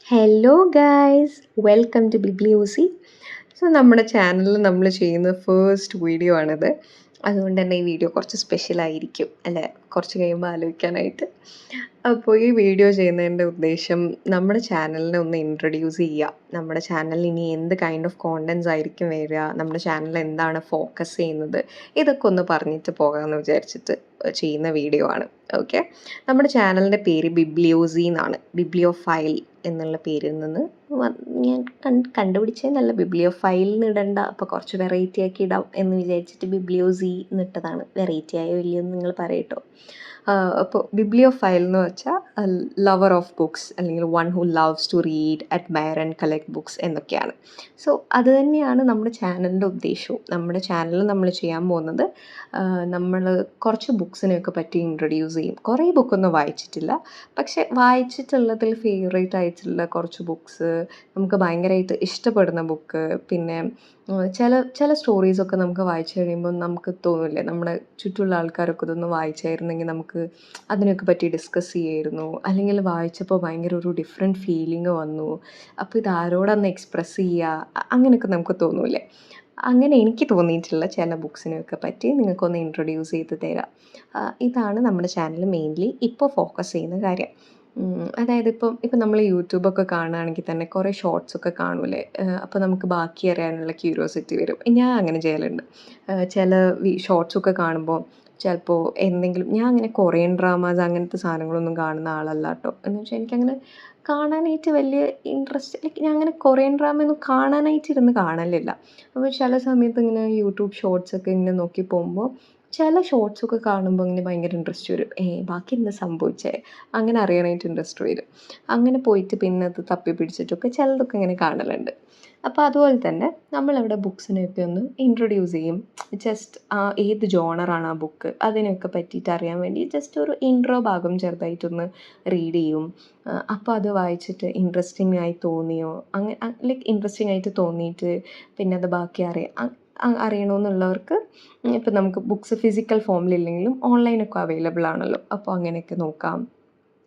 Hello guys, welcome to ബിബ്ലിയോസി. So നമ്മുടെ ചാനലിൽ നമ്മൾ ചെയ്യുന്ന ഫസ്റ്റ് വീഡിയോ ആണിത്. അതുകൊണ്ട് തന്നെ ഈ വീഡിയോ കുറച്ച് സ്പെഷ്യലായിരിക്കും അല്ലേ, കുറച്ച് കഴിയുമ്പോൾ ആലോചിക്കാനായിട്ട്. അപ്പോൾ ഈ വീഡിയോ ചെയ്യുന്നതിൻ്റെ ഉദ്ദേശം നമ്മുടെ ചാനലിനെ ഒന്ന് ഇൻട്രൊഡ്യൂസ് ചെയ്യുക. നമ്മുടെ ചാനലിൽ ഇനി എന്ത് കൈൻഡ് ഓഫ് കോണ്ടൻറ്റ്സ് ആയിരിക്കും വരിക, നമ്മുടെ ചാനൽ എന്താണ് ഫോക്കസ് ചെയ്യുന്നത്, ഇതൊക്കെ ഒന്ന് പറഞ്ഞിട്ട് പോകാമെന്ന് വിചാരിച്ചിട്ട് ചെയ്യുന്ന വീഡിയോ ആണ്. ഓക്കെ, നമ്മുടെ ചാനലിൻ്റെ പേര് ബിബ്ലിയോസി എന്നാണ്. ബിബ്ലിയോ ഫയൽ എന്നുള്ള പേരിൽ നിന്ന് ഞാൻ കണ്ടുപിടിച്ചത്. ബിബ്ലിയോ ഫയലിന് ഇടണ്ട, അപ്പോൾ കുറച്ച് വെറൈറ്റി ആക്കി ഇടാം എന്ന് വിചാരിച്ചിട്ട് ബിബ്ലിയോസി എന്നിട്ടതാണ്. വെറൈറ്റി ആയോ ഇല്ലയോ എന്ന് നിങ്ങൾ പറയട്ടോ. അപ്പോൾ ബിബ്ലിയോ ഫയൽ എന്ന് വെച്ചാൽ ലവർ ഓഫ് ബുക്സ്, അല്ലെങ്കിൽ one who loves to read, admire and collect books എന്നൊക്കെയാണ്. സോ അത് തന്നെയാണ് നമ്മുടെ ചാനലിൻ്റെ ഉദ്ദേശവും. നമ്മുടെ ചാനലിൽ നമ്മൾ ചെയ്യാൻ പോകുന്നത്, നമ്മൾ കുറച്ച് ബുക്സിനെയൊക്കെ പറ്റി ഇൻട്രൊഡ്യൂസ് ചെയ്യും. കുറേ ബുക്കൊന്നും വായിച്ചിട്ടില്ല, പക്ഷെ വായിച്ചിട്ടുള്ളതിൽ ഫേവറേറ്റ് ആയിട്ടുള്ള കുറച്ച് ബുക്സ്, നമുക്ക് ഭയങ്കരമായിട്ട് ഇഷ്ടപ്പെടുന്ന ബുക്ക്, പിന്നെ ചില സ്റ്റോറീസൊക്കെ നമുക്ക് വായിച്ചു കഴിയുമ്പോൾ നമുക്ക് തോന്നില്ലേ, നമ്മുടെ ചുറ്റുമുള്ള ആൾക്കാരൊക്കെ ഇതൊന്ന് വായിച്ചായിരുന്നെങ്കിൽ നമുക്ക് അതിനൊക്കെ പറ്റി ഡിസ്കസ് ചെയ്യായിരുന്നു, അല്ലെങ്കിൽ വായിച്ചപ്പോൾ ഭയങ്കര ഒരു ഡിഫറെൻറ്റ് ഫീലിംഗ് വന്നു, അപ്പോൾ ഇത് ആരോടൊന്ന് എക്സ്പ്രസ് ചെയ്യുക, അങ്ങനെയൊക്കെ നമുക്ക് തോന്നൂലേ. അങ്ങനെ എനിക്ക് തോന്നിയിട്ടുള്ള ചില ബുക്സിനെയൊക്കെ പറ്റി നിങ്ങൾക്കൊന്ന് ഇൻട്രൊഡ്യൂസ് ചെയ്ത് തരാം. ഇതാണ് നമ്മുടെ ചാനൽ മെയിൻലി ഇപ്പോൾ ഫോക്കസ് ചെയ്യുന്ന കാര്യം. അതായത് ഇപ്പം നമ്മൾ യൂട്യൂബൊക്കെ കാണുകയാണെങ്കിൽ തന്നെ കുറേ ഷോർട്സൊക്കെ കാണൂലേ, അപ്പോൾ നമുക്ക് ബാക്കി അറിയാനുള്ള ക്യൂരിയോസിറ്റി വരും. ഞാൻ അങ്ങനെ ചെയ്യലുണ്ട്. ചില ഷോർട്സൊക്കെ കാണുമ്പോൾ ചിലപ്പോൾ എന്തെങ്കിലും, ഞാൻ അങ്ങനെ കൊറിയൻ ഡ്രാമാസ് അങ്ങനത്തെ സാധനങ്ങളൊന്നും കാണുന്ന ആളല്ല കേട്ടോ. എന്ന് വെച്ചാൽ എനിക്കങ്ങനെ കാണാനായിട്ട് വലിയ ഇൻട്രസ്റ്റ്, ലൈക്ക് ഞാൻ അങ്ങനെ കൊറിയൻ ഡ്രാമയൊന്നും കാണാനായിട്ട് ഇരുന്ന് കാണലില്ല. അപ്പോൾ ചില സമയത്ത് ഇങ്ങനെ യൂട്യൂബ് ഷോർട്സൊക്കെ ഇങ്ങനെ നോക്കി പോകുമ്പോൾ ചില ഷോർട്സൊക്കെ കാണുമ്പോൾ ഇങ്ങനെ ഭയങ്കര ഇൻട്രസ്റ്റ് വരും. ബാക്കി എന്താ സംഭവിച്ചേ, അങ്ങനെ അറിയാനായിട്ട് ഇൻട്രസ്റ്റ് വരും. അങ്ങനെ പോയിട്ട് പിന്നെ അത് തപ്പി പിടിച്ചിട്ടൊക്കെ ചിലതൊക്കെ ഇങ്ങനെ കാണലുണ്ട്. അപ്പോൾ അതുപോലെ തന്നെ നമ്മളവിടെ ബുക്സിനെയൊക്കെ ഒന്ന് ഇൻട്രൊഡ്യൂസ് ചെയ്യും. ജസ്റ്റ് ഏത് ജോണറാണ് ആ ബുക്ക്, അതിനെയൊക്കെ പറ്റിയിട്ട് അറിയാൻ വേണ്ടി ജസ്റ്റ് ഒരു ഇൻട്രോ ഭാഗം ചെറുതായിട്ടൊന്ന് റീഡ് ചെയ്യും. അപ്പോൾ അത് വായിച്ചിട്ട് ഇൻട്രസ്റ്റിംഗ് ആയി തോന്നിയോ, അങ്ങനെ ലൈക്ക് ഇൻട്രസ്റ്റിംഗ് ആയിട്ട് തോന്നിയിട്ട് പിന്നെ അത് ബാക്കി അറിയണമെന്നുള്ളവർക്ക് ഇപ്പം നമുക്ക് ബുക്സ് ഫിസിക്കൽ ഫോമിലില്ലെങ്കിലും ഓൺലൈനൊക്കെ അവൈലബിൾ ആണല്ലോ, അപ്പോൾ അങ്ങനെയൊക്കെ നോക്കാം.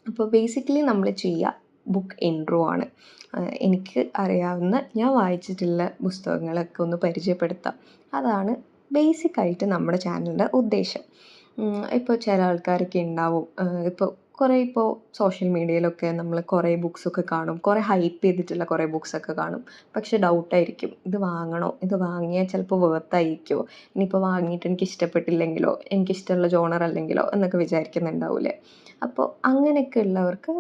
അപ്പോൾ ബേസിക്കലി നമ്മൾ ചെയ്യുക ബുക്ക് ഇൻട്രോ ആണ്. എനിക്ക് അറിയാവുന്ന, ഞാൻ വായിച്ചിട്ടുള്ള പുസ്തകങ്ങളൊക്കെ ഒന്ന് പരിചയപ്പെടുത്താം. അതാണ് ബേസിക്കായിട്ട് നമ്മുടെ ചാനലിൻ്റെ ഉദ്ദേശം. ഇപ്പോൾ ചില ആൾക്കാരൊക്കെ ഉണ്ടാവും, ഇപ്പോൾ സോഷ്യൽ മീഡിയയിലൊക്കെ നമ്മൾ കുറേ ബുക്സൊക്കെ കാണും, കുറേ ഹൈപ്പ് ചെയ്തിട്ടുള്ള കുറേ ബുക്സൊക്കെ കാണും. പക്ഷെ ഡൗട്ടായിരിക്കും, ഇത് വാങ്ങണോ, ഇത് വാങ്ങിയാൽ ചിലപ്പോൾ വേർത്തായിരിക്കുമോ, ഇനിയിപ്പോൾ വാങ്ങിയിട്ട് എനിക്ക് ഇഷ്ടപ്പെട്ടില്ലെങ്കിലോ, എനിക്കിഷ്ടമുള്ള ജോണർ അല്ലെങ്കിലോ എന്നൊക്കെ വിചാരിക്കുന്നുണ്ടാവില്ലേ. അപ്പോൾ അങ്ങനെയൊക്കെ ഉള്ളവർക്ക്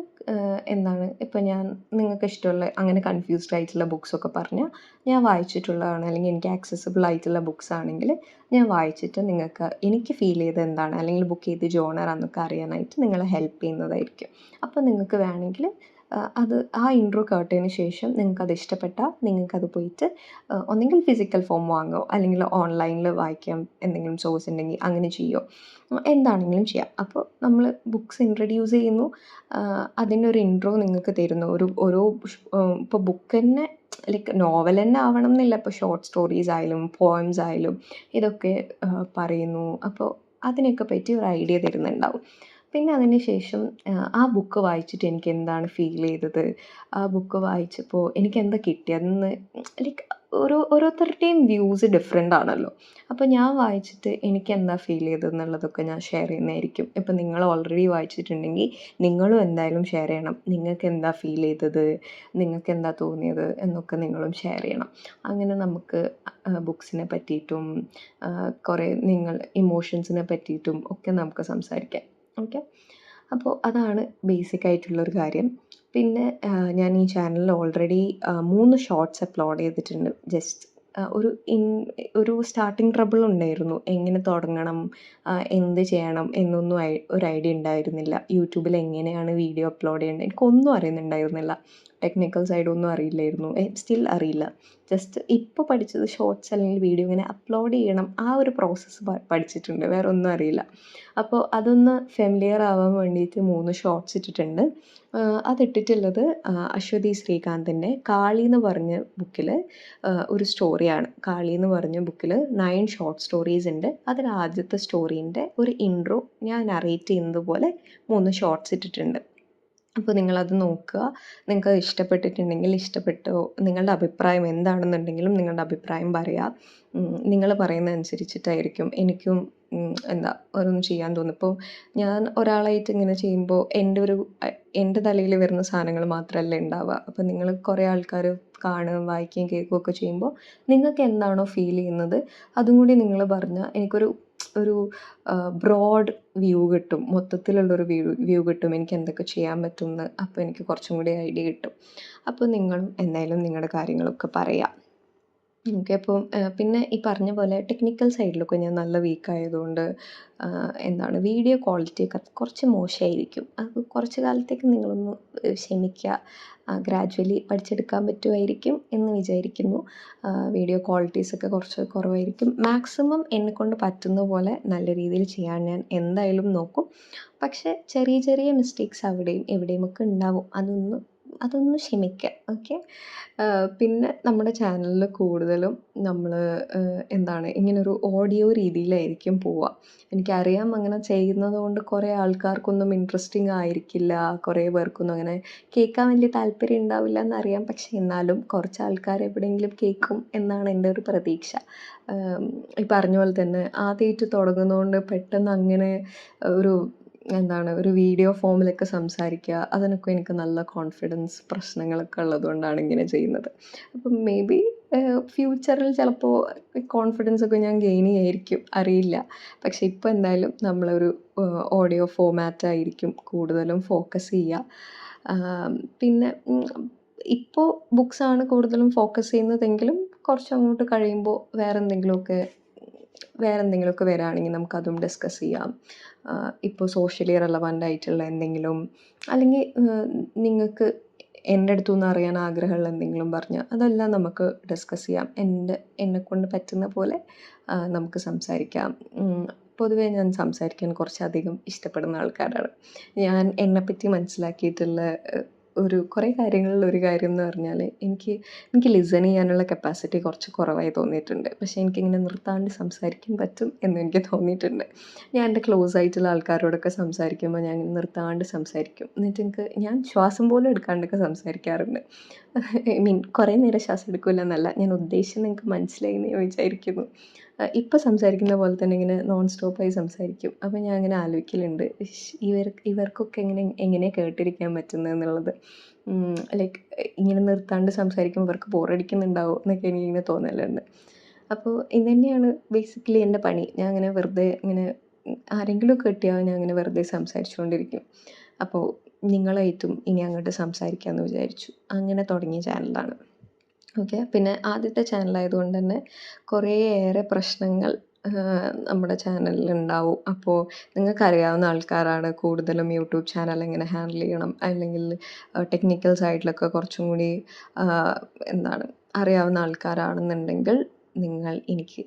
എന്താണ്, ഇപ്പോൾ ഞാൻ നിങ്ങൾക്ക് ഇഷ്ടമുള്ള അങ്ങനെ കൺഫ്യൂസ്ഡ് ആയിട്ടുള്ള ബുക്സൊക്കെ പറഞ്ഞാൽ ഞാൻ വായിച്ചിട്ടുള്ളതാണ്, അല്ലെങ്കിൽ എനിക്ക് ആക്സസിബിൾ ആയിട്ടുള്ള ബുക്സ് ആണെങ്കിൽ ഞാൻ വായിച്ചിട്ട് നിങ്ങൾക്ക് എനിക്ക് ഫീൽ ചെയ്തത് എന്താണ്, അല്ലെങ്കിൽ ബുക്ക് ഏത് ജോണറാന്നൊക്കെ അറിയാനായിട്ട് നിങ്ങളെ ഹെൽപ്പ് ചെയ്യുന്നതായിരിക്കും. അപ്പോൾ നിങ്ങൾക്ക് വേണമെങ്കിൽ അത് ആ ഇൻട്രോ കേട്ടതിന് ശേഷം നിങ്ങൾക്കത് ഇഷ്ടപ്പെട്ടാൽ നിങ്ങൾക്കത് പോയിട്ട് ഒന്നെങ്കിൽ ഫിസിക്കൽ ഫോം വാങ്ങുമോ, അല്ലെങ്കിൽ ഓൺലൈനിൽ വായിക്കാം എന്തെങ്കിലും സോഴ്സ് ഉണ്ടെങ്കിൽ അങ്ങനെ ചെയ്യുമോ, എന്താണെങ്കിലും ചെയ്യാം. അപ്പോൾ നമ്മൾ ബുക്സ് ഇൻട്രൊഡ്യൂസ് ചെയ്യുന്നു, അതിനൊരു ഇൻട്രോ നിങ്ങൾക്ക് തരുന്നു. ഓരോ ഇപ്പോൾ ബുക്ക് തന്നെ ലൈക്ക് നോവൽ തന്നെ ആവണം എന്നില്ല, ഇപ്പോൾ ഷോർട്ട് സ്റ്റോറീസ് ആയാലും പോയംസ് ആയാലും ഇതൊക്കെ പറയുന്നു. അപ്പോൾ അതിനൊക്കെ പറ്റി ഒരു ഐഡിയ തരുന്നുണ്ടാവും. പിന്നെ അതിന് ശേഷം ആ ബുക്ക് വായിച്ചിട്ട് എനിക്ക് എന്താണ് ഫീൽ ചെയ്തത്, ആ ബുക്ക് വായിച്ചപ്പോൾ എനിക്ക് എന്താ കിട്ടിയതെന്ന്, ലൈക്ക് ഓരോരുത്തരുടെയും വ്യൂസ് ഡിഫറെൻ്റ് ആണല്ലോ. അപ്പോൾ ഞാൻ വായിച്ചിട്ട് എനിക്ക് എന്താ ഫീൽ ചെയ്തതെന്നുള്ളതൊക്കെ ഞാൻ ഷെയർ ചെയ്യുന്നതായിരിക്കും. ഇപ്പം നിങ്ങൾ ഓൾറെഡി വായിച്ചിട്ടുണ്ടെങ്കിൽ നിങ്ങളും എന്തായാലും ഷെയർ ചെയ്യണം. നിങ്ങൾക്ക് എന്താ ഫീൽ ചെയ്തത്, നിങ്ങൾക്ക് എന്താ തോന്നിയത് എന്നൊക്കെ നിങ്ങളും ഷെയർ ചെയ്യണം. അങ്ങനെ നമുക്ക് ബുക്സിനെ പറ്റിയിട്ടും കുറേ ഇമോഷൻസിനെ പറ്റിയിട്ടും ഒക്കെ നമുക്ക് സംസാരിക്കാം. ഓക്കെ, അപ്പോൾ അതാണ് ബേസിക് ആയിട്ടുള്ളൊരു കാര്യം. പിന്നെ ഞാൻ ഈ ചാനലിൽ ഓൾറെഡി 3 ഷോർട്സ് അപ്ലോഡ് ചെയ്തിട്ടുണ്ട്. ജസ്റ്റ് ഒരു സ്റ്റാർട്ടിങ് ട്രബിൾ ഉണ്ടായിരുന്നു, എങ്ങനെ തുടങ്ങണം, എന്ത് ചെയ്യണം എന്നൊന്നും ഒരു ഐഡിയ ഉണ്ടായിരുന്നില്ല. യൂട്യൂബിൽ എങ്ങനെയാണ് വീഡിയോ അപ്ലോഡ് ചെയ്യേണ്ടത് എനിക്കൊന്നും അറിയുന്നുണ്ടായിരുന്നില്ല. ടെക്നിക്കൽ സൈഡൊന്നും അറിയില്ലായിരുന്നു, സ്റ്റിൽ അറിയില്ല. ജസ്റ്റ് ഇപ്പോൾ പഠിച്ചത് ഷോർട്സ് അല്ലെങ്കിൽ വീഡിയോ ഇങ്ങനെ അപ്ലോഡ് ചെയ്യണം, ആ ഒരു പ്രോസസ്സ് പഠിച്ചിട്ടുണ്ട്, വേറെ ഒന്നും അറിയില്ല. അപ്പോൾ അതൊന്ന് ഫെമിലിയർ ആവാൻ വേണ്ടിയിട്ട് 3 ഷോർട്സ് ഇട്ടിട്ടുണ്ട്. അതിട്ടിട്ടുള്ളത് അശ്വതി ശ്രീകാന്തിൻ്റെ കാളി എന്ന് പറഞ്ഞ ബുക്കിൽ ഒരു സ്റ്റോറിയാണ്. കാളി എന്ന് പറഞ്ഞ ബുക്കിൽ 9 ഷോർട്ട് സ്റ്റോറീസ് ഉണ്ട്. അതിൽ ആദ്യത്തെ സ്റ്റോറീൻ്റെ ഒരു ഇൻട്രോ ഞാൻ നറേറ്റ് ചെയ്യുന്നത് പോലെ 3 ഷോർട്സ് ഇട്ടിട്ടുണ്ട്. അപ്പോൾ നിങ്ങളത് നോക്കുക. നിങ്ങൾക്കത് ഇഷ്ടപ്പെട്ടിട്ടുണ്ടെങ്കിൽ ഇഷ്ടപ്പെട്ടോ, നിങ്ങളുടെ അഭിപ്രായം എന്താണെന്നുണ്ടെങ്കിലും നിങ്ങളുടെ അഭിപ്രായം പറയുക. നിങ്ങൾ പറയുന്നത് അനുസരിച്ചിട്ടായിരിക്കും എനിക്കും എന്താ ഓരോന്ന് ചെയ്യാൻ തോന്നും. ഇപ്പോൾ ഞാൻ ഒരാളായിട്ട് ഇങ്ങനെ ചെയ്യുമ്പോൾ എൻ്റെ തലയിൽ വരുന്ന സാധനങ്ങൾ മാത്രമല്ല ഉണ്ടാവുക. അപ്പോൾ നിങ്ങൾ കുറേ ആൾക്കാർ കാണുകയും വായിക്കുകയും കേൾക്കുകയും ഒക്കെ ചെയ്യുമ്പോൾ നിങ്ങൾക്ക് എന്താണോ ഫീൽ ചെയ്യുന്നത് അതും കൂടി നിങ്ങൾ പറഞ്ഞാൽ എനിക്കൊരു ഒരു ബ്രോഡ് വ്യൂ കിട്ടും. മൊത്തത്തിലുള്ളൊരു വ്യൂ കിട്ടും. എനിക്ക് എന്തൊക്കെ ചെയ്യാൻ പറ്റുമെന്ന്. അപ്പോൾ എനിക്ക് കുറച്ചും കൂടി ഐഡിയ കിട്ടും. അപ്പോൾ നിങ്ങളും എന്തായാലും നിങ്ങളുടെ കാര്യങ്ങളൊക്കെ പറയുക. ഓക്കെ. അപ്പം പിന്നെ ഈ പറഞ്ഞ പോലെ ടെക്നിക്കൽ സൈഡിലൊക്കെ ഞാൻ നല്ല വീക്കായതുകൊണ്ട് എന്താണ് വീഡിയോ ക്വാളിറ്റിയൊക്കെ കുറച്ച് മോശമായിരിക്കും. അത് കുറച്ച് കാലത്തേക്ക് നിങ്ങളൊന്ന് ക്ഷമിക്കുക. ഗ്രാജ്വലി പഠിച്ചെടുക്കാൻ പറ്റുമായിരിക്കും എന്ന് വിചാരിക്കുന്നു. വീഡിയോ ക്വാളിറ്റീസൊക്കെ കുറച്ച് കുറവായിരിക്കും. മാക്സിമം എന്നെക്കൊണ്ട് പറ്റുന്ന പോലെ നല്ല രീതിയിൽ ചെയ്യാൻ ഞാൻ എന്തായാലും നോക്കും. പക്ഷേ ചെറിയ ചെറിയ മിസ്റ്റേക്സ് അവിടെയും ഇവിടെയുമൊക്കെ ഉണ്ടാവും. അതൊന്ന് ക്ഷമിക്കുക. ഓക്കെ. പിന്നെ നമ്മുടെ ചാനലിൽ കൂടുതലും നമ്മൾ എന്താണ് ഇങ്ങനൊരു ഓഡിയോ രീതിയിലായിരിക്കും പോവുക. എനിക്കറിയാം അങ്ങനെ ചെയ്യുന്നത് കൊണ്ട് കുറേ ആൾക്കാർക്കൊന്നും ഇൻട്രസ്റ്റിംഗ് ആയിരിക്കില്ല. കുറേ പേർക്കൊന്നും അങ്ങനെ കേൾക്കാൻ വലിയ താല്പര്യം ഉണ്ടാവില്ല എന്നറിയാം. പക്ഷേ എന്നാലും കുറച്ച് ആൾക്കാർ എവിടെയെങ്കിലും കേൾക്കും എന്നാണ് എൻ്റെ ഒരു പ്രതീക്ഷ. ഈ പറഞ്ഞ പോലെ തന്നെ ആദ്യമായിട്ട് തുടങ്ങുന്നതുകൊണ്ട് പെട്ടെന്ന് അങ്ങനെ ഒരു ഒരു വീഡിയോ ഫോമിലൊക്കെ സംസാരിക്കുക, അതിനൊക്കെ എനിക്ക് നല്ല കോൺഫിഡൻസ് പ്രശ്നങ്ങളൊക്കെ ഉള്ളതുകൊണ്ടാണ് ഇങ്ങനെ ചെയ്യുന്നത്. അപ്പം മേ ബി ഫ്യൂച്ചറിൽ ചിലപ്പോൾ കോൺഫിഡൻസൊക്കെ ഞാൻ ഗെയിൻ ചെയ്യുമായിരിക്കും, അറിയില്ല. പക്ഷേ ഇപ്പോൾ എന്തായാലും നമ്മളൊരു ഓഡിയോ ഫോമാറ്റായിരിക്കും കൂടുതലും ഫോക്കസ് ചെയ്യുക. പിന്നെ ഇപ്പോൾ ബുക്സാണ് കൂടുതലും ഫോക്കസ് ചെയ്യുന്നതെങ്കിലും കുറച്ചങ്ങോട്ട് കഴിയുമ്പോൾ വേറെ എന്തെങ്കിലുമൊക്കെ വരികയാണെങ്കിൽ നമുക്കതും ഡിസ്കസ് ചെയ്യാം. ഇപ്പോൾ സോഷ്യലി റെലവൻ്റ് ആയിട്ടുള്ള എന്തെങ്കിലും, അല്ലെങ്കിൽ നിങ്ങൾക്ക് എൻ്റെ അടുത്തുനിന്ന് അറിയാൻ ആഗ്രഹമുള്ള എന്തെങ്കിലും പറഞ്ഞാൽ അതെല്ലാം നമുക്ക് ഡിസ്കസ് ചെയ്യാം. എന്നെക്കൊണ്ട് പറ്റുന്ന പോലെ നമുക്ക് സംസാരിക്കാം. പൊതുവേ ഞാൻ സംസാരിക്കാൻ കുറച്ചധികം ഇഷ്ടപ്പെടുന്ന ആൾക്കാരാണ്. ഞാൻ എന്നെപ്പറ്റി മനസ്സിലാക്കിയിട്ടുള്ള കുറേ കാര്യങ്ങളിൽ ഒരു കാര്യം എന്ന് പറഞ്ഞാൽ എനിക്ക് ലിസൺ ചെയ്യാനുള്ള കപ്പാസിറ്റി കുറച്ച് കുറവായി തോന്നിയിട്ടുണ്ട്. പക്ഷേ എനിക്കിങ്ങനെ നിർത്താണ്ട് സംസാരിക്കാൻ പറ്റും എന്ന് എനിക്ക് തോന്നിയിട്ടുണ്ട്. ഞാൻ എൻ്റെ ക്ലോസ് ആയിട്ടുള്ള ആൾക്കാരോടൊക്കെ സംസാരിക്കുമ്പോൾ ഞാൻ നിർത്താണ്ട് സംസാരിക്കും. എന്നിട്ട് ഞാൻ ശ്വാസം പോലും എടുക്കാണ്ടൊക്കെ സംസാരിക്കാറുണ്ട്. ഐ മീൻ കുറേ നേരം ശ്വാസം എടുക്കില്ല എന്നല്ല, ഞാൻ ഉദ്ദേശിച്ചത് നിങ്ങൾക്ക് മനസ്സിലായി എന്ന് ഞാൻ വിചാരിക്കുന്നു. ഇപ്പോൾ സംസാരിക്കുന്ന പോലെ തന്നെ ഇങ്ങനെ നോൺ സ്റ്റോപ്പായി സംസാരിക്കും. അപ്പോൾ ഞാൻ അങ്ങനെ ആലോചിക്കലുണ്ട്, ഇവർക്കൊക്കെ എങ്ങനെ കേട്ടിരിക്കാൻ പറ്റുന്നത് എന്നുള്ളത്. ലൈക്ക് ഇങ്ങനെ നിർത്താണ്ട് സംസാരിക്കുമ്പോൾ ഇവർക്ക് ബോറടിക്കുന്നുണ്ടാവും എന്നൊക്കെ എനിക്കിങ്ങനെ തോന്നലുണ്ട്. അപ്പോൾ ഇത് തന്നെയാണ് ബേസിക്കലി എൻ്റെ പണി. ഞാൻ അങ്ങനെ വെറുതെ ഇങ്ങനെ ആരെങ്കിലും കിട്ടിയാൽ ഞാൻ അങ്ങനെ വെറുതെ സംസാരിച്ചുകൊണ്ടിരിക്കും. അപ്പോൾ നിങ്ങളായിട്ടും ഇനി അങ്ങോട്ട് സംസാരിക്കാമെന്ന് വിചാരിച്ചു. അങ്ങനെ തുടങ്ങിയ ചാനലാണ്. ഓക്കെ. പിന്നെ ആദ്യത്തെ ചാനലായതുകൊണ്ട് തന്നെ കുറേയേറെ പ്രശ്നങ്ങൾ നമ്മുടെ ചാനലിലുണ്ടാവും. അപ്പോൾ നിങ്ങൾക്കറിയാവുന്ന ആൾക്കാരാണ് കൂടുതലും യൂട്യൂബ് ചാനൽ എങ്ങനെ ഹാൻഡിൽ ചെയ്യണം, അല്ലെങ്കിൽ ടെക്നിക്കൽ സൈഡിലൊക്കെ കുറച്ചും കൂടി അറിയാവുന്ന ആൾക്കാരാണെന്നുണ്ടെങ്കിൽ നിങ്ങൾ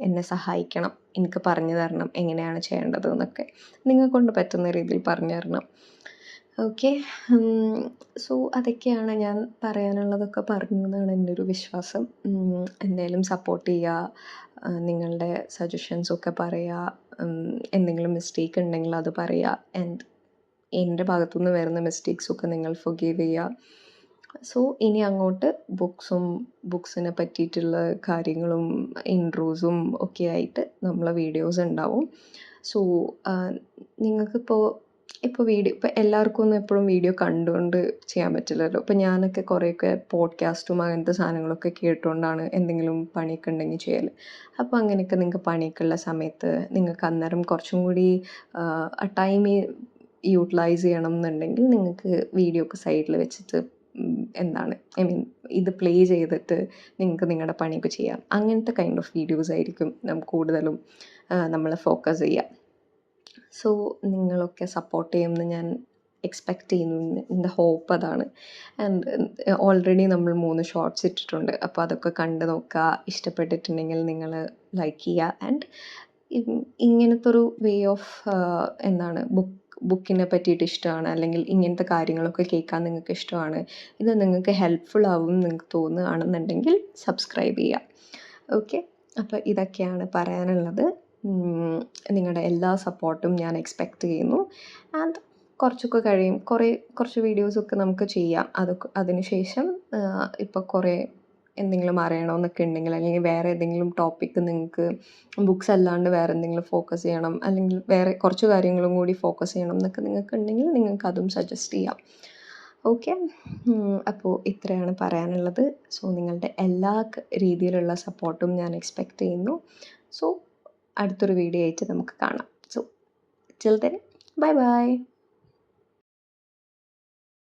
എന്നെ സഹായിക്കണം. എനിക്ക് പറഞ്ഞു തരണം എങ്ങനെയാണ് ചെയ്യേണ്ടത് എന്നൊക്കെ. നിങ്ങളെക്കൊണ്ട് പറ്റുന്ന രീതിയിൽ പറഞ്ഞു തരണം. ഓക്കെ. സോ അതൊക്കെയാണ് ഞാൻ പറയാനുള്ളതൊക്കെ പറഞ്ഞു എന്നാണ് എൻ്റെ ഒരു വിശ്വാസം. എന്തായാലും സപ്പോർട്ട് ചെയ്യുക. നിങ്ങളുടെ സജഷൻസൊക്കെ പറയുക. എന്തെങ്കിലും മിസ്റ്റേക്ക് ഉണ്ടെങ്കിൽ അത് പറയുക. ആൻഡ് എൻ്റെ ഭാഗത്തുനിന്ന് വരുന്ന മിസ്റ്റേക്സൊക്കെ നിങ്ങൾ ഫൊർഗീവ് ചെയ്യുക. സോ ഇനി അങ്ങോട്ട് ബുക്സിനെ പറ്റിയിട്ടുള്ള കാര്യങ്ങളും ഇൻട്രോസും ഒക്കെ ആയിട്ട് നമ്മളെ വീഡിയോസ് ഉണ്ടാവും. സോ നിങ്ങൾക്കിപ്പോൾ എല്ലാവർക്കും ഒന്നും എപ്പോഴും വീഡിയോ കണ്ടുകൊണ്ട് ചെയ്യാൻ പറ്റില്ലല്ലോ. ഇപ്പോൾ ഞാനൊക്കെ കുറേയൊക്കെ പോഡ്കാസ്റ്റും അങ്ങനത്തെ സാധനങ്ങളൊക്കെ കേട്ടുകൊണ്ടാണ് എന്തെങ്കിലും പണിയൊക്കെ ഉണ്ടെങ്കിൽ ചെയ്യൽ. അപ്പോൾ അങ്ങനെയൊക്കെ നിങ്ങൾക്ക് പണിയൊക്കെ ഉള്ള സമയത്ത് നിങ്ങൾക്ക് അന്നേരം കുറച്ചും കൂടി ടൈം യൂട്ടിലൈസ് ചെയ്യണം എന്നുണ്ടെങ്കിൽ നിങ്ങൾക്ക് വീഡിയോ ഒക്കെ സൈഡിൽ വെച്ചിട്ട് ഐ മീൻ ഇത് പ്ലേ ചെയ്തിട്ട് നിങ്ങൾക്ക് നിങ്ങളുടെ പണിയൊക്കെ ചെയ്യാം. അങ്ങനത്തെ കൈൻഡ് ഓഫ് വീഡിയോസ് ആയിരിക്കും കൂടുതലും നമ്മൾ ഫോക്കസ് ചെയ്യുക. സോ നിങ്ങളൊക്കെ സപ്പോർട്ട് ചെയ്യുമെന്ന് ഞാൻ എക്സ്പെക്റ്റ് ചെയ്യുന്നു. എൻ്റെ ഹോപ്പ് അതാണ്. ആൻഡ് ഓൾറെഡി നമ്മൾ 3 ഷോർട്സ് ഇട്ടിട്ടുണ്ട്. അപ്പോൾ അതൊക്കെ കണ്ട് നോക്കുക. ഇഷ്ടപ്പെട്ടിട്ടുണ്ടെങ്കിൽ നിങ്ങൾ ലൈക്ക് ചെയ്യുക. ആൻഡ് ഇങ്ങനത്തെ ഒരു വേ ഓഫ് ബുക്കിനെ പറ്റിയിട്ട് ഇഷ്ടമാണ്, അല്ലെങ്കിൽ ഇങ്ങനത്തെ കാര്യങ്ങളൊക്കെ കേൾക്കാൻ നിങ്ങൾക്ക് ഇഷ്ടമാണ്, ഇത് നിങ്ങൾക്ക് ഹെൽപ്ഫുൾ ആവും നിങ്ങൾക്ക് തോന്നുകയാണെന്നുണ്ടെങ്കിൽ സബ്സ്ക്രൈബ് ചെയ്യുക. ഓക്കെ. അപ്പോൾ ഇതൊക്കെയാണ് പറയാനുള്ളത്. നിങ്ങളുടെ എല്ലാ സപ്പോർട്ടും ഞാൻ എക്സ്പെക്റ്റ് ചെയ്യുന്നു. ആൻഡ് കുറച്ചൊക്കെ കഴിയും, കുറച്ച് വീഡിയോസൊക്കെ നമുക്ക് ചെയ്യാം. അതിനുശേഷം ഇപ്പോൾ കുറേ എന്തെങ്കിലും അറിയണമെന്നൊക്കെ ഉണ്ടെങ്കിൽ, അല്ലെങ്കിൽ വേറെ ഏതെങ്കിലും ടോപ്പിക്ക് നിങ്ങൾക്ക് ബുക്സ് അല്ലാണ്ട് വേറെ എന്തെങ്കിലും ഫോക്കസ് ചെയ്യണം, അല്ലെങ്കിൽ വേറെ കുറച്ച് കാര്യങ്ങളും കൂടി ഫോക്കസ് ചെയ്യണം എന്നൊക്കെ നിങ്ങൾക്കുണ്ടെങ്കിൽ നിങ്ങൾക്കതും സജസ്റ്റ് ചെയ്യാം. ഓക്കെ, അപ്പോൾ ഇത്രയാണ് പറയാനുള്ളത്. സോ നിങ്ങളുടെ എല്ലാ രീതിയിലുള്ള സപ്പോർട്ടും ഞാൻ എക്സ്പെക്റ്റ് ചെയ്യുന്നു. സോ അടുത്തൊരു വീഡിയോ ആയിട്ട് നമുക്ക് കാണാം. So till then, bye bye.